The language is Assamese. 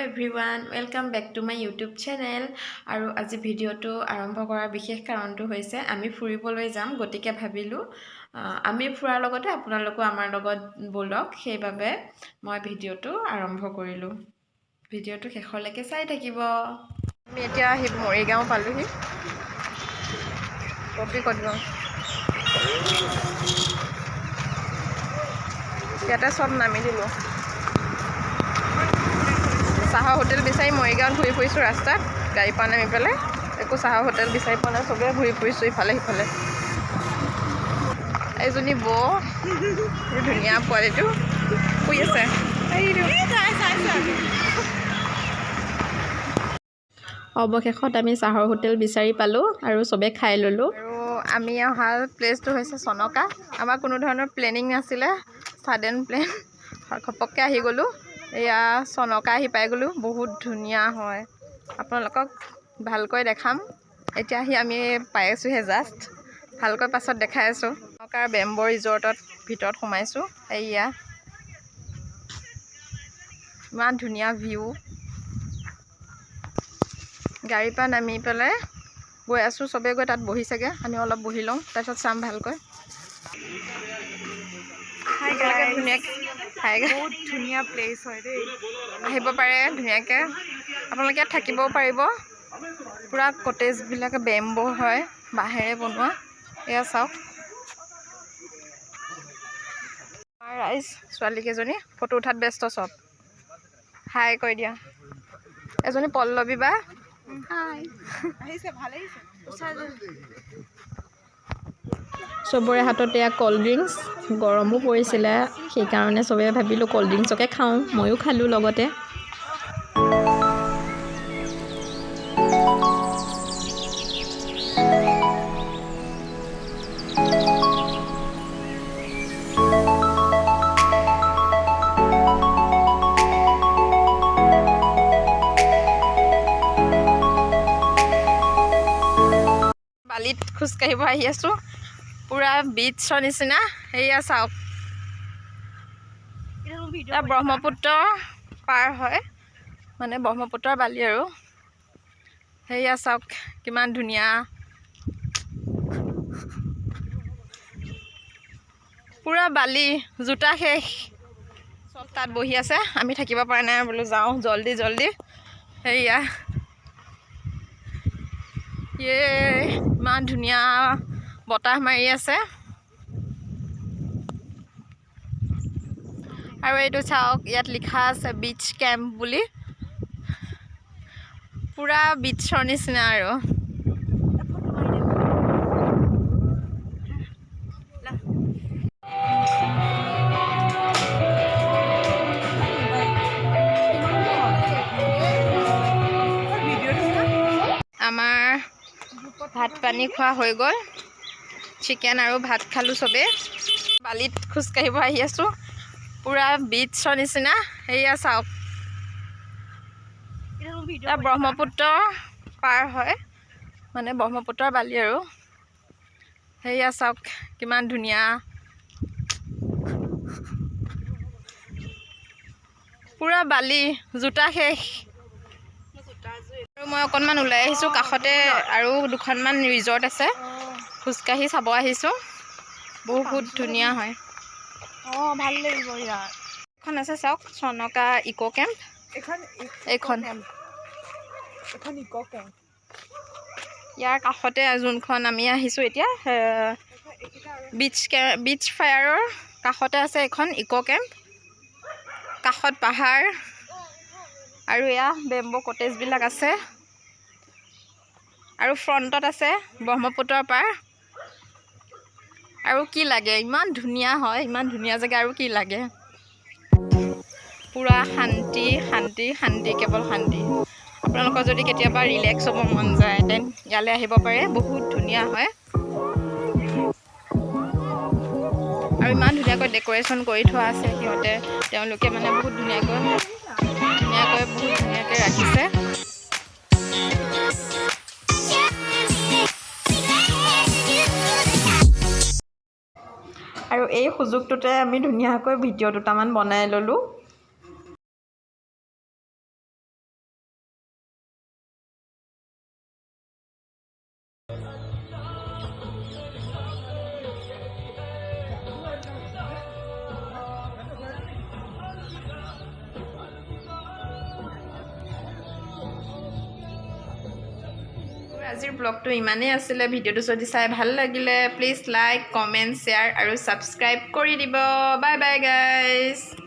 everyone welcome back to my YouTube channel আৰু আজি ভিডিঅ'টো আৰম্ভ কৰাৰ বিশেষ কাৰণটো হৈছে আমি ফুৰিবলৈ যাম গতিকে ভাবিলোঁ আমি ফুৰাৰ লগতে আপোনালোকো আমাৰ লগত বলক সেইবাবে মই ভিডিঅ'টো আৰম্ভ কৰিলোঁ ভিডিঅ'টো শেষলৈকে চাই থাকিব আমি এতিয়া মৰিগাঁও পালোহি কপি কৰিম ইয়াতে সব নামি দিলোঁ চাহৰ হোটেল বিচাৰি মৰিগাঁৱত ঘূৰি ফুৰিছোঁ ৰাস্তাত গাড়ী পৰা নামি পেলাই একো চাহৰ হোটেল বিচাৰি পোৱা নাই চবেই ঘূৰি ফুৰিছোঁ ইফালে সিফালে এইজনী বৌ ধুনীয়া পোৱালিটো শুই আছে অৱশেষত আমি চাহৰ হোটেল বিচাৰি পালোঁ আৰু চবেই খাই ল'লোঁ আৰু আমি অহা প্লেচটো হৈছে চনকা আমাৰ কোনো ধৰণৰ প্লেনিং নাছিলে ছাডেন প্লেন ঘপককৈ আহি গ'লোঁ এয়া চনকা আহি পাই গ'লোঁ বহুত ধুনীয়া হয় আপোনালোকক ভালকৈ দেখাম এতিয়া আহি আমি পাই আছোঁহে জাষ্ট ভালকৈ পাছত দেখাই আছোঁ চনকাৰ বেম্বো ৰিজৰ্টত ভিতৰত সোমাইছোঁ এয়া ইমান ধুনীয়া ভিউ গাড়ীৰ পৰা নামি পেলাই গৈ আছোঁ চবেই গৈ তাত বহিছেগৈ আমি অলপ বহি লওঁ তাৰপিছত চাম ভালকৈ বহুত ধুনীয়া প্লেচ হয় দেই আহিব পাৰে ধুনীয়াকৈ আপোনালোকে ইয়াত থাকিবও পাৰিব পূৰা কটেজবিলাক বেম্বো হয় বাঁহেৰে বনোৱা এয়া চাওক আমাৰ ৰাইজ ছোৱালীকেইজনী ফটো উঠাত ব্যস্ত চব হাই কৈ দিয়া এজনী পল্লৱী বা চবৰে হাতত এয়া ক'ল্ড ড্ৰিংকছ গৰমো পৰিছিলে সেইকাৰণে চবে ভাবিলোঁ ক'ল্ড ড্ৰিংকছকে খাওঁ ময়ো খালোঁ লগতে বালিত খোজকাঢ়িব আহি আছোঁ পূৰা বিচৰ নিচিনা সেয়া চাওক ব্ৰহ্মপুত্ৰ পাৰ হয় মানে ব্ৰহ্মপুত্ৰৰ বালি আৰু সেয়া চাওক কিমান ধুনীয়া পূৰা বালি জোতা শেষ চব তাত বহি আছে আমি থাকিব পৰা নাই বোলো যাওঁ জল্দি জল্দি সেয়া ইমান ধুনীয়া বতাহ মাৰি আছে আৰু এইটো চাওক ইয়াত লিখা আছে বিচ কেম্প বুলি পূৰা বিচৰ নিচিনা আৰু আমাৰ ভাত পানী খোৱা হৈ গ'ল চিকেন আৰু ভাত খালোঁ চবেই বালিত খোজকাঢ়িব আহি আছোঁ পূৰা বিচৰ নিচিনা সেয়া চাওক ব্ৰহ্মপুত্ৰ পাৰ হয় মানে ব্ৰহ্মপুত্ৰৰ বালি আৰু সেয়া চাওক কিমান ধুনীয়া পূৰা বালি জোতা শেষ আৰু মই অকণমান ওলাই আহিছোঁ কাষতে আৰু দুখনমান ৰিজৰ্ট আছে খোজকাঢ়ি চাব আহিছোঁ বহুত ধুনীয়া হয় ভাল লাগিব ইয়াৰ এখন আছে চাওক চনকা ইক' কেম্প এইখন ইয়াৰ কাষতে যোনখন আমি আহিছোঁ এতিয়া বিচ ফায়াৰৰ কাষতে আছে এখন ইক' কেম্প কাষত পাহাৰ আৰু এয়া বেম্বো কটেজবিলাক আছে আৰু ফ্ৰণ্টত আছে ব্ৰহ্মপুত্ৰৰ পাৰ আৰু কি লাগে ইমান ধুনীয়া হয় ইমান ধুনীয়া জেগা আৰু কি লাগে পূৰা শান্তি শান্তি শান্তি কেৱল শান্তি আপোনালোকৰ যদি কেতিয়াবা ৰিলেক্স হ'ব মন যায় দেন ইয়ালৈ আহিব পাৰে বহুত ধুনীয়া হয় আৰু ইমান ধুনীয়াকৈ ডেক'ৰেশ্যন কৰি থোৱা আছে তেওঁলোকে মানে বহুত ধুনীয়াকৈ ৰাখিছে আৰু এই সুযোগটোতে আমি ধুনীয়াকৈ ভিডিঅ' দুটামান বনাই ল'লোঁ আজিৰ ব্লগটো ইমানেই আছিলে ভিডিঅ'টো যদি চাই ভাল লাগিলে প্লিজ লাইক কমেণ্ট শ্বেয়াৰ আৰু ছাবস্ক্ৰাইব কৰি দিব বাই বাই গাইজ